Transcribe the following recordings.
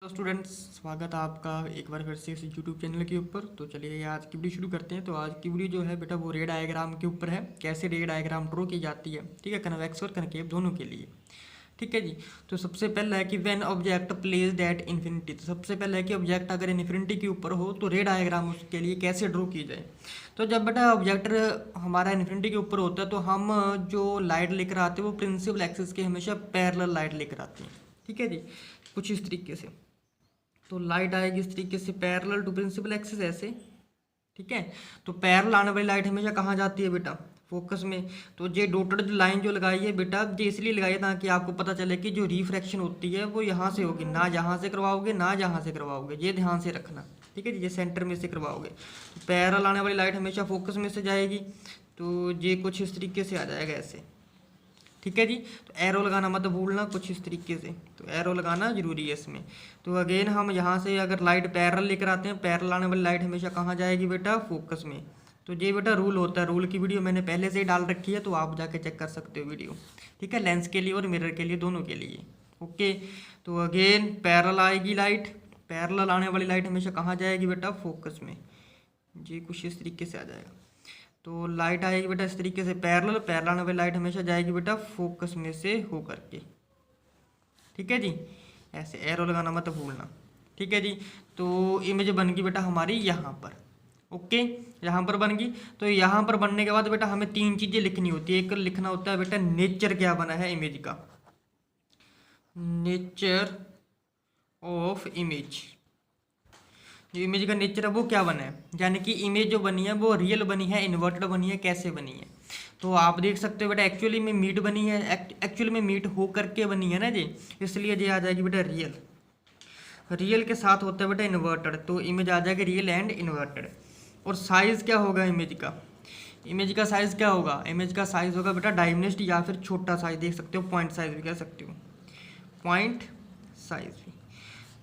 तो स्टूडेंट्स, स्वागत है आपका एक बार फिर से इस यूट्यूब चैनल के ऊपर। तो चलिए आज की वीडियो शुरू करते हैं। तो आज की वीडियो जो है बेटा वो रे डायग्राम के ऊपर है, कैसे रे डायग्राम ड्रॉ की जाती है। ठीक है, कन्वेक्स और कनकेव दोनों के लिए। ठीक है जी। तो सबसे पहला है कि when object placed at infinity. तो सबसे पहला है कि ऑब्जेक्ट अगर इन्फिनिटी के ऊपर हो तो रे डायग्राम उसके लिए कैसे ड्रॉ की जाए। तो जब बेटा ऑब्जेक्ट हमारा इन्फिनिटी के ऊपर होता है तो हम जो लाइट लेकर आते हैं वो प्रिंसिपल एक्सिस के हमेशा पैरेलल लाइट लेकर आते हैं। ठीक है जी, कुछ इस तरीके से। तो लाइट आएगी इस तरीके से पैरेलल टू प्रिंसिपल एक्सिस ऐसे। ठीक है, तो पैरेलल आने वाली लाइट हमेशा कहाँ जाती है बेटा, फोकस में। तो ये डॉटेड जो लाइन जो लगाई है बेटा, ये इसलिए लगाई है ताकि आपको पता चले कि जो रिफ्रैक्शन होती है वो यहाँ से होगी, ना यहाँ से करवाओगे ना यहाँ से करवाओगे, ये ध्यान से रखना। ठीक है जी, ये सेंटर में से करवाओगे। तो पैरेलल आने वाली लाइट हमेशा फोकस में से जाएगी। तो ये कुछ इस तरीके से आ जाएगा ऐसे। ठीक है जी, तो एरो लगाना मत भूलना कुछ इस तरीके से। तो एरो लगाना जरूरी है इसमें। तो अगेन हम यहाँ से अगर लाइट पैरेलल लेकर आते हैं, पैरेलल आने वाली लाइट हमेशा कहाँ जाएगी बेटा, फोकस में। तो ये बेटा रूल होता है, रूल की वीडियो मैंने पहले से ही डाल रखी है, तो आप जाके चेक कर सकते हो वीडियो। ठीक है, लेंस के लिए और मिरर के लिए दोनों के लिए। ओके, तो अगेन पैरेलल आएगी लाइट, पैरेलल आने वाली लाइट हमेशा कहाँ जाएगी बेटा, फोकस में। जी कुछ इस तरीके से आ जाएगा। तो लाइट आएगी बेटा इस तरीके से पैरेलल, पैरेलल आने वाली लाइट हमेशा जाएगी बेटा फोकस में से हो करके। ठीक है जी, ऐसे एरो लगाना मत भूलना। ठीक है जी, तो इमेज बन गई बेटा हमारी यहाँ पर। ओके, यहाँ पर बन गई। तो यहाँ पर बनने के बाद बेटा हमें तीन चीज़ें लिखनी होती है। एक लिखना होता है बेटा नेचर क्या बना है इमेज का, नेचर ऑफ इमेज। जो इमेज का नेचर है वो क्या बना है, यानी कि इमेज जो बनी है वो रियल बनी है, इन्वर्टेड बनी है, कैसे बनी है। तो आप देख सकते हो बेटा एक्चुअली में मीट बनी है, एक्चुअली में मीट हो करके बनी है ना जी, इसलिए ये आ जाएगी बेटा रियल। रियल के साथ होता है बेटा इन्वर्टेड, तो इमेज आ जाएगी रियल एंड इन्वर्टेड। और साइज़ क्या होगा इमेज का, इमेज का साइज़ क्या होगा, इमेज का साइज़ होगा बेटा डायमेंस्ट या फिर छोटा साइज, देख सकते हो पॉइंट साइज भी कह सकते हो, पॉइंट साइज भी।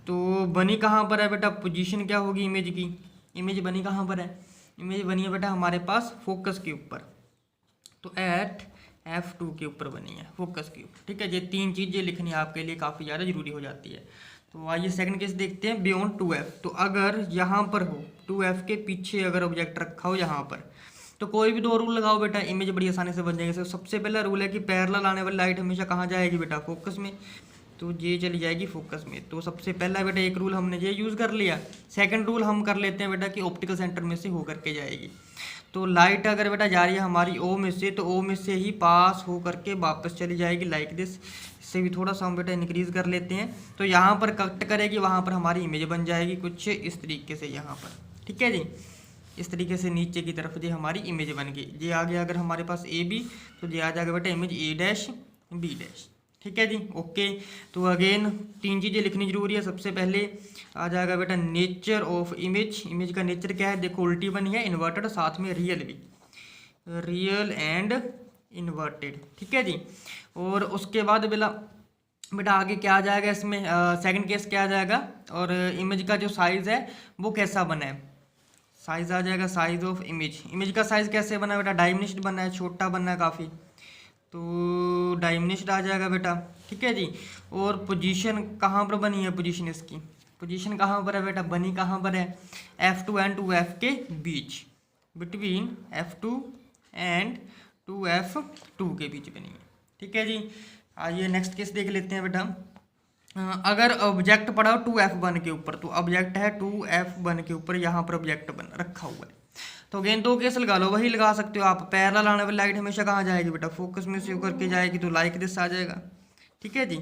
तो बनी कहाँ पर है बेटा, पोजीशन क्या होगी इमेज की, इमेज बनी कहाँ पर है, इमेज बनी है बेटा हमारे पास फोकस के ऊपर। तो एट F2 के ऊपर बनी है, फोकस के ऊपर। ठीक है, ये तीन चीज़ें लिखनी आपके लिए काफ़ी ज़्यादा जरूरी हो जाती है। तो आइए सेकंड केस देखते हैं, बियॉन्ड 2F। तो अगर यहाँ पर हो 2F के पीछे अगर ऑब्जेक्ट रखा हो यहाँ पर, तो कोई भी दो रूल लगाओ बेटा, इमेज बड़ी आसानी से बन जाएगी। सबसे पहला रूल है कि पैरेलल आने वाली लाइट हमेशा कहाँ जाएगी बेटा, फोकस में। तो ये चली जाएगी फोकस में। तो सबसे पहला बेटा एक रूल हमने ये यूज़ कर लिया। सेकंड रूल हम कर लेते हैं बेटा कि ऑप्टिकल सेंटर में से होकर के जाएगी। तो लाइट अगर बेटा जा रही है हमारी ओ में से, तो ओ में से ही पास हो करके वापस चली जाएगी लाइक दिस। इससे भी थोड़ा सा हम बेटा इंक्रीज कर लेते हैं। तो यहाँ पर कट करेगी, वहाँ पर हमारी इमेज बन जाएगी कुछ इस तरीके से यहाँ पर। ठीक है जी, इस तरीके से नीचे की तरफ ये हमारी इमेज बन गई। ये आ गया अगर हमारे पास ए बी, तो ये आ जाएगा बेटा image a dash b dash. ठीक है जी, ओके। तो अगेन तीन चीज़ें लिखनी जरूरी है। सबसे पहले आ जाएगा बेटा नेचर ऑफ इमेज, इमेज का नेचर क्या है, देखो उल्टी बनी है, इन्वर्टेड, साथ में रियल भी, रियल एंड इन्वर्टेड। ठीक है जी। और उसके बाद बेटा आगे क्या आ जाएगा इसमें, सेकंड केस क्या आ जाएगा, और इमेज का जो साइज़ है वो कैसा बना है, साइज़ आ जाएगा साइज ऑफ इमेज। इमेज का साइज़ कैसे बना है बेटा, डायमिनिश्ड बना है, छोटा बना है काफ़ी, तो डायमिनिश्ड आ जाएगा बेटा। ठीक है जी। और पोजीशन कहाँ पर बनी है, पोजीशन इसकी, पोजीशन कहाँ पर है बेटा, बनी कहाँ पर है, F2 एंड 2F के बीच, बिटवीन F2 एंड 2F2 के बीच बनी है। ठीक है जी। आइए नेक्स्ट केस देख लेते हैं बेटा। अगर ऑब्जेक्ट पड़ा हो 2F1 के ऊपर, तो ऑब्जेक्ट है 2F1 के ऊपर, यहाँ पर ऑब्जेक्ट बन रखा हुआ है। तो अगेन दो केस लगा लो, वही लगा सकते हो आप। पैरेलल आने वाली लाइट हमेशा कहाँ जाएगी बेटा, फोकस में से होकर के जाएगी, तो लाइक दिस आ जाएगा। ठीक है जी।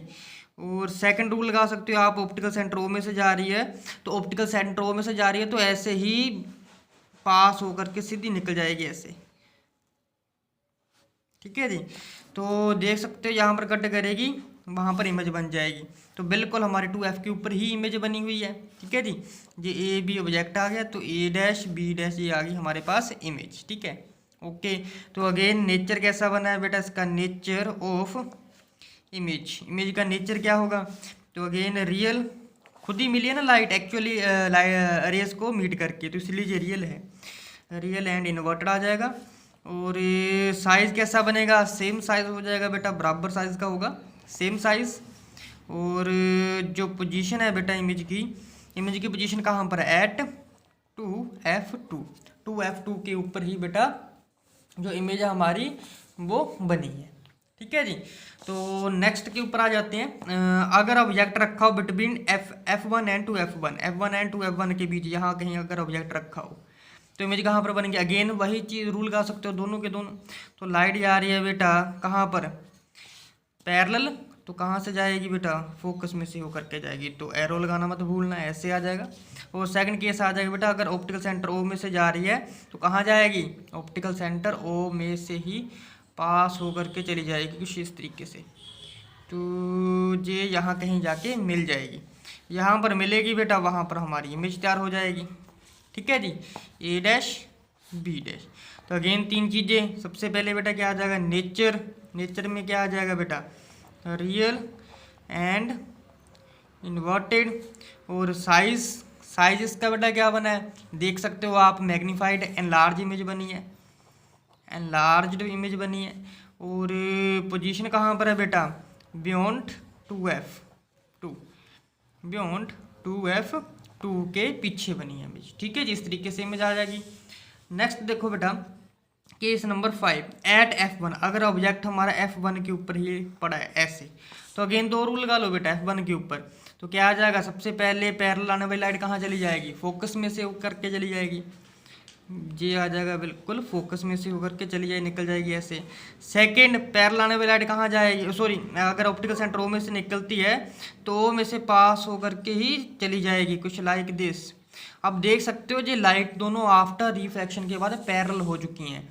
और सेकंड रूल लगा सकते हो आप, ऑप्टिकल सेंटर ओ में से जा रही है, तो ऑप्टिकल सेंटर ओ में से जा रही है तो ऐसे ही पास होकर के सीधी निकल जाएगी ऐसे। ठीक है जी। तो देख सकते हो यहाँ पर कट करेगी, वहाँ पर इमेज बन जाएगी। तो बिल्कुल हमारे 2F के ऊपर ही इमेज बनी हुई है। ठीक है जी। ये ए बी ऑब्जेक्ट आ गया, तो ए डैश बी डैश ये आ गई हमारे पास इमेज। ठीक है, ओके। तो अगेन नेचर कैसा बना है बेटा इसका, नेचर ऑफ इमेज, इमेज का नेचर क्या होगा, तो अगेन रियल, खुद ही मिली है ना लाइट एक्चुअली रेस को मीट करके, तो इसलिए ये रियल है, रियल एंड इन्वर्टेड आ जाएगा। और साइज़ कैसा बनेगा, सेम साइज़ हो जाएगा बेटा, बराबर साइज़ का होगा, सेम साइज़। और जो पोजीशन है बेटा इमेज की पोजीशन कहाँ पर है, एट 2F2, 2F2 के ऊपर ही बेटा जो इमेज है हमारी वो बनी है। ठीक है जी। तो नेक्स्ट के ऊपर आ जाते हैं। अगर ऑब्जेक्ट रखा हो between F1 and 2F1, F1 and 2F1 के बीच यहाँ कहीं अगर ऑब्जेक्ट रखा हो तो इमेज कहाँ पर बनेगी, अगेन वही चीज़ रूल लगा सकते हो दोनों के दोनों। तो लाइट जा रही है बेटा कहाँ पर, पैरेलल, तो कहाँ से जाएगी बेटा, फोकस में से होकर के जाएगी, तो एरो लगाना मत भूलना, ऐसे आ जाएगा। और सेकंड केस आ जाएगा बेटा, अगर ऑप्टिकल सेंटर ओ में से जा रही है तो कहाँ जाएगी, ऑप्टिकल सेंटर ओ में से ही पास होकर के चली जाएगी कुछ इस तरीके से, तो ये यहाँ कहीं जाके मिल जाएगी, यहाँ पर मिलेगी बेटा, वहाँ पर हमारी इमेज तैयार हो जाएगी। ठीक है जी, ए डैश बी डैश। तो अगेन तीन चीज़ें, सबसे पहले बेटा क्या आ जाएगा, नेचर, नेचर में क्या आ जाएगा बेटा, रियल एंड इन्वर्टेड। और साइज, साइज इसका बेटा क्या बना है, देख सकते हो आप, मैग्नीफाइड एनलार्ज इमेज बनी है, एनलार्ज्ड इमेज बनी है। और पोजीशन कहाँ पर है बेटा, बियॉन्ड 2F2, बियॉन्ड 2F2 के पीछे बनी है इमेज। ठीक है जी, इस तरीके से इमेज आ जाएगी। नेक्स्ट देखो बेटा केस नंबर 5, एट F1, अगर ऑब्जेक्ट हमारा F1 के ऊपर ही पड़ा है ऐसे, तो अगेन दो रूल लगा लो बेटा F1 के ऊपर। तो क्या आ जाएगा, सबसे पहले पैरेलल आने वाली लाइट कहाँ चली जाएगी, फोकस में से होकर के चली जाएगी, ये आ जाएगा बिल्कुल फोकस में से होकर के चली जाए, निकल जाएगी ऐसे। सेकंड, पैरेलल आने वाली लाइट कहाँ जाएगी, सॉरी, अगर ऑप्टिकल सेंटर ओ में से निकलती है तो ओ में से पास होकर के ही चली जाएगी, कुछ लाइक दिस। अब देख सकते हो ये लाइट दोनों आफ्टर रिफ्रैक्शन के बाद पैरेलल हो चुकी हैं,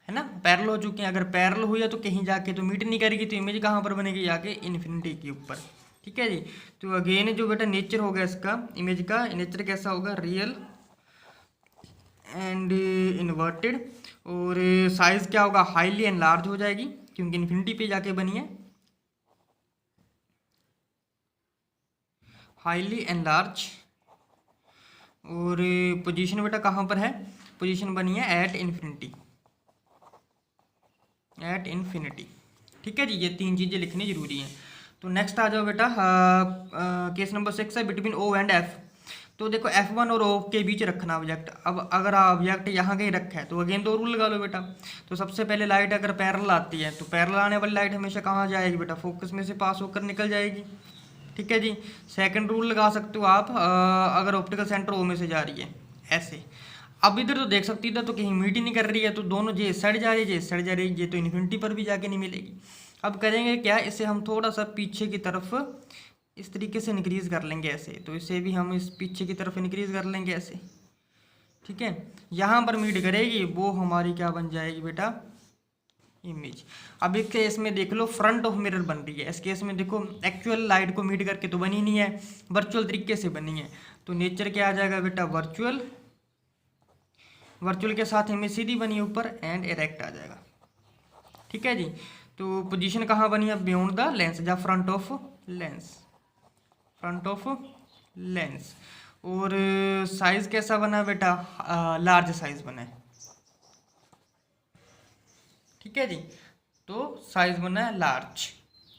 है ना, पैरेलल हो चुकी हैं। अगर पैरेलल हुई है तो कहीं जाके तो मीट नहीं करेगी, तो इमेज कहाँ पर बनेगी, जाके इन्फिनिटी के ऊपर। ठीक है जी। तो अगेन जो बेटा नेचर होगा इसका, इमेज का नेचर कैसा होगा, रियल एंड इन्वर्टेड। और साइज क्या होगा, हाईली एनलार्ज हो जाएगी क्योंकि इन्फिनिटी पे जाके बनी है, हाईली एनलार्ज। और पोजीशन बेटा कहाँ पर है, पोजीशन बनी है एट इन्फिनिटी, एट इन्फिनिटी। ठीक है जी, ये तीन चीज़ें लिखनी जरूरी हैं। तो नेक्स्ट आ जाओ बेटा, केस नंबर 6 है, बिटवीन O एंड F। तो देखो F1 और O के बीच रखना ऑब्जेक्ट। अब अगर ऑब्जेक्ट यहाँ कहीं रखा है तो अगेन दो रूल लगा लो बेटा। तो सबसे पहले लाइट अगर पैरेलल आती है तो पैरेलल आने वाली लाइट हमेशा कहाँ जाएगी बेटा, फोकस में से पास होकर निकल जाएगी। ठीक है जी। सेकंड रूल लगा सकते हो आप, अगर ऑप्टिकल सेंटर O में से जा रही है ऐसे, अब इधर तो देख सकती इधर तो कहीं मीट ही नहीं कर रही है, तो दोनों जे सड़ जा रही है, जे सड़ जा रही है, ये तो इन्फिनिटी पर भी जाके नहीं मिलेगी। अब करेंगे क्या, इसे हम थोड़ा सा पीछे की तरफ इस तरीके से इंक्रीज़ कर लेंगे ऐसे, तो इसे भी हम इस पीछे की तरफ इंक्रीज़ कर लेंगे ऐसे। ठीक है, यहाँ पर मीट करेगी, वो हमारी क्या बन जाएगी बेटा, इमेज। अब इस केस में देख लो फ्रंट ऑफ मिरर बन रही है, इस केस में देखो एक्चुअल लाइट को मीट करके तो बनी नहीं है, वर्चुअल तरीके से बनी है। तो नेचर क्या आ जाएगा बेटा, वर्चुअल, वर्चुअल के साथ इमेज सीधी बनी ऊपर एंड इरेक्ट आ जाएगा। ठीक है जी। तो पोजीशन कहाँ बनी है, बियॉन्ड द लेंस या front of lens, front of lens. और साइज कैसा बना है बेटा, लार्ज साइज बना है। ठीक है जी। तो साइज बना है लार्ज,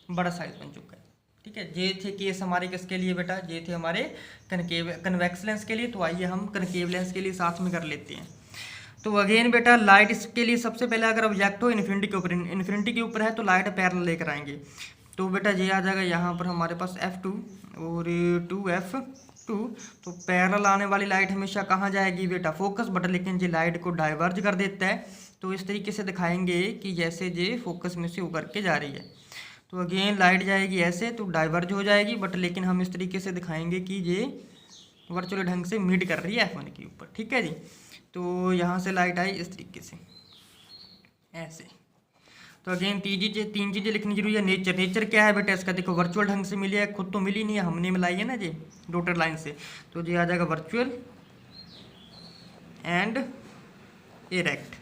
बड़ा साइज बन चुका है। ठीक है, ये थे केस हमारे किसके लिए बेटा, ये थे हमारे कन्वेक्स लेंस के लिए। तो आइए हम कनकेव लेंस के लिए साथ में कर लेते हैं। तो अगेन बेटा लाइट इसके लिए सबसे पहले अगर ऑब्जेक्ट हो इन्फिनिटी के ऊपर, इन्फिनिटी के ऊपर है तो लाइट पैरेलल लेकर आएंगे। तो बेटा ये आ जाएगा यहाँ पर हमारे पास F2 और 2F2। तो पैरेलल आने वाली लाइट हमेशा कहाँ जाएगी बेटा, फोकस, बट लेकिन ये लाइट को डाइवर्ज कर देता है। तो इस तरीके से दिखाएंगे कि जैसे ये फोकस में से उतर के जा रही है। तो अगेन लाइट जाएगी ऐसे तो डाइवर्ज हो जाएगी, बट लेकिन हम इस तरीके से दिखाएंगे कि ये वर्चुअल ढंग से मीट कर रही है F1 के ऊपर। ठीक है जी। तो यहाँ से लाइट आई इस तरीके से ऐसे। तो अगेन तीन चीज़ें लिखनी जरूरी है। नेचर, नेचर क्या है बेटा इसका, देखो वर्चुअल ढंग से मिली है, खुद तो मिली नहीं है, हमने मिलाई है ना जी डॉटेड लाइन से। तो ये आ जाएगा वर्चुअल एंड इरेक्ट।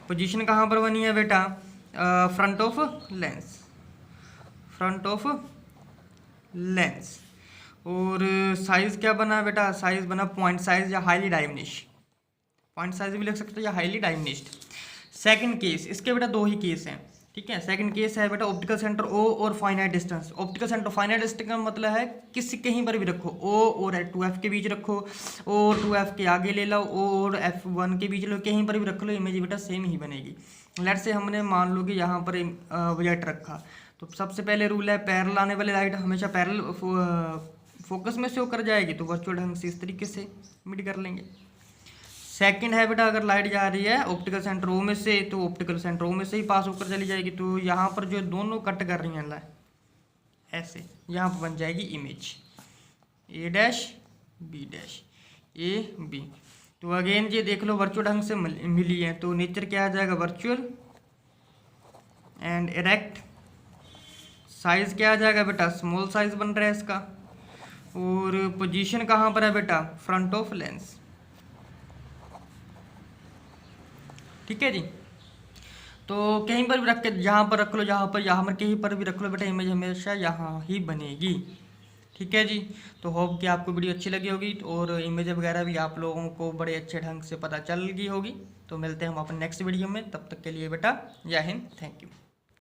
पोजीशन कहाँ पर बनी है बेटा, front of lens, front of lens. और साइज क्या बना बेटा, साइज बना पॉइंट साइज या हाईली डायमिनिश्ड, पॉइंट साइज भी लिख सकते हो या हाईली डायमिनिश्ड। सेकंड केस, इसके बेटा दो ही केस हैं। ठीक है। सेकंड केस है बेटा ऑप्टिकल सेंटर ओ और finite distance. Optical centre finite distance का मतलब है किसी कहीं पर भी रखो, ओ और 2f के बीच रखो, ओ और 2f के आगे ले लो, ओ और f1 के बीच लो, कहीं पर भी रख लो, इमेज बेटा सेम ही बनेगी। लेट से हमने मान लो कि यहाँ पर प्रोजेक्ट रखा, तो सबसे पहले रूल है पैरेलल आने वाली लाइट हमेशा पैरेलल फोकस में शो कर जाएगी, तो वर्चुअल ढंग से इस तरीके से मिट कर लेंगे। सेकंड है बेटा अगर लाइट जा रही है ऑप्टिकल सेंटर ओ में से, तो ऑप्टिकल सेंटर ओ में से ही पास होकर चली जाएगी, तो यहाँ पर जो दोनों कट कर रही हैं लाइट ऐसे, यहाँ पर बन जाएगी image a dash b dash a b. तो अगेन ये देख लो वर्चुअल ढंग से मिली है, तो नेचर क्या आ जाएगा वर्चुअल एंड इरेक्ट। साइज क्या आ जाएगा बेटा स्मॉल साइज बन रहा है इसका, और पोजीशन कहाँ पर है बेटा फ्रंट ऑफ लेंस। ठीक है जी। तो कहीं पर भी रख के जहाँ पर रख लो, जहाँ पर कहीं पर भी रख लो बेटा, इमेज हमेशा यहाँ ही बनेगी। ठीक है जी। तो होप कि आपको वीडियो अच्छी लगी होगी और इमेज वगैरह भी आप लोगों को बड़े अच्छे ढंग से पता चल गई होगी। तो मिलते हैं हम अपने नेक्स्ट वीडियो में, तब तक के लिए बेटा जय हिंद, थैंक यू।